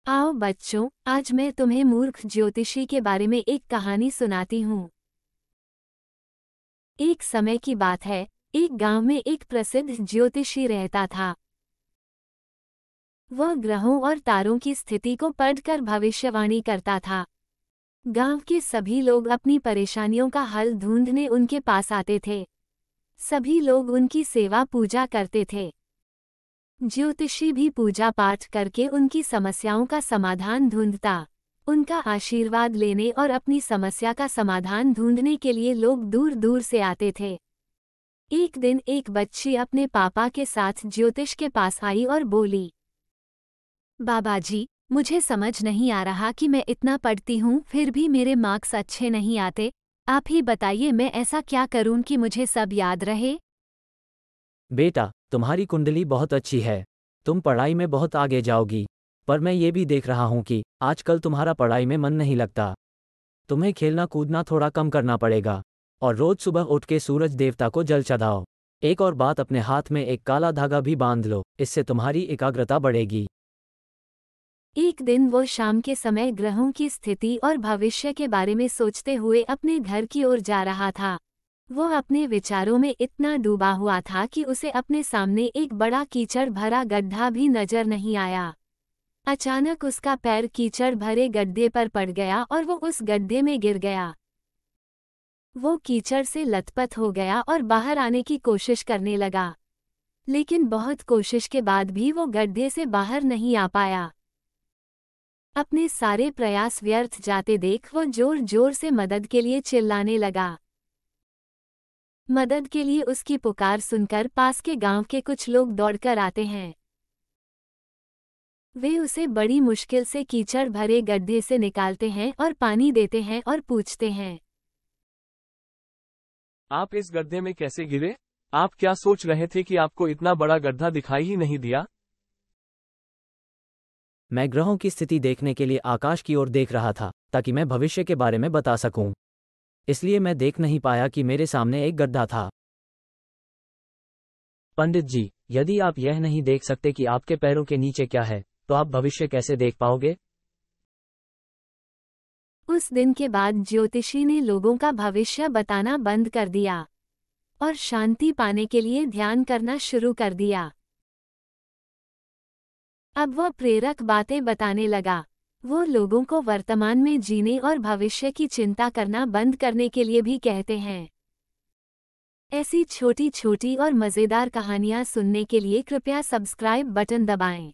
आओ बच्चों, आज मैं तुम्हें मूर्ख ज्योतिषी के बारे में एक कहानी सुनाती हूँ। एक समय की बात है, एक गांव में एक प्रसिद्ध ज्योतिषी रहता था। वह ग्रहों और तारों की स्थिति को पढ़कर भविष्यवाणी करता था। गांव के सभी लोग अपनी परेशानियों का हल ढूंढने उनके पास आते थे। सभी लोग उनकी सेवा पूजा करते थे। ज्योतिषी भी पूजा पाठ करके उनकी समस्याओं का समाधान ढूंढता। उनका आशीर्वाद लेने और अपनी समस्या का समाधान ढूंढने के लिए लोग दूर दूर से आते थे। एक दिन एक बच्ची अपने पापा के साथ ज्योतिष के पास आई और बोली, बाबा जी, मुझे समझ नहीं आ रहा कि मैं इतना पढ़ती हूँ फिर भी मेरे मार्क्स अच्छे नहीं आते। आप ही बताइए मैं ऐसा क्या करूँ कि मुझे सब याद रहे। बेटा, तुम्हारी कुंडली बहुत अच्छी है। तुम पढ़ाई में बहुत आगे जाओगी। पर मैं ये भी देख रहा हूँ कि आजकल तुम्हारा पढ़ाई में मन नहीं लगता। तुम्हें खेलना कूदना थोड़ा कम करना पड़ेगा और रोज सुबह उठ के सूरज देवता को जल चढ़ाओ। एक और बात, अपने हाथ में एक काला धागा भी बांध लो, इससे तुम्हारी एकाग्रता बढ़ेगी। एक दिन वो शाम के समय ग्रहों की स्थिति और भविष्य के बारे में सोचते हुए अपने घर की ओर जा रहा था। वो अपने विचारों में इतना डूबा हुआ था कि उसे अपने सामने एक बड़ा कीचड़ भरा गड्ढा भी नजर नहीं आया। अचानक उसका पैर कीचड़ भरे गड्ढे पर पड़ गया और वो उस गड्ढे में गिर गया। वो कीचड़ से लथपथ हो गया और बाहर आने की कोशिश करने लगा, लेकिन बहुत कोशिश के बाद भी वो गड्ढे से बाहर नहीं आ पाया। अपने सारे प्रयास व्यर्थ जाते देख वो जोर जोर से मदद के लिए चिल्लाने लगा। मदद के लिए उसकी पुकार सुनकर पास के गांव के कुछ लोग दौड़कर आते हैं। वे उसे बड़ी मुश्किल से कीचड़ भरे गड्ढे से निकालते हैं और पानी देते हैं और पूछते हैं, आप इस गड्ढे में कैसे गिरे? आप क्या सोच रहे थे कि आपको इतना बड़ा गड्ढा दिखाई ही नहीं दिया? मैं ग्रहों की स्थिति देखने के लिए आकाश की ओर देख रहा था ताकि मैं भविष्य के बारे में बता सकूं। इसलिए मैं देख नहीं पाया कि मेरे सामने एक गड्ढा था। पंडित जी, यदि आप यह नहीं देख सकते कि आपके पैरों के नीचे क्या है, तो आप भविष्य कैसे देख पाओगे? उस दिन के बाद ज्योतिषी ने लोगों का भविष्य बताना बंद कर दिया और शांति पाने के लिए ध्यान करना शुरू कर दिया। अब वह प्रेरक बातें बताने लगा। वो लोगों को वर्तमान में जीने और भविष्य की चिंता करना बंद करने के लिए भी कहते हैं। ऐसी छोटी छोटी और मज़ेदार कहानियाँ सुनने के लिए कृपया सब्सक्राइब बटन दबाएं।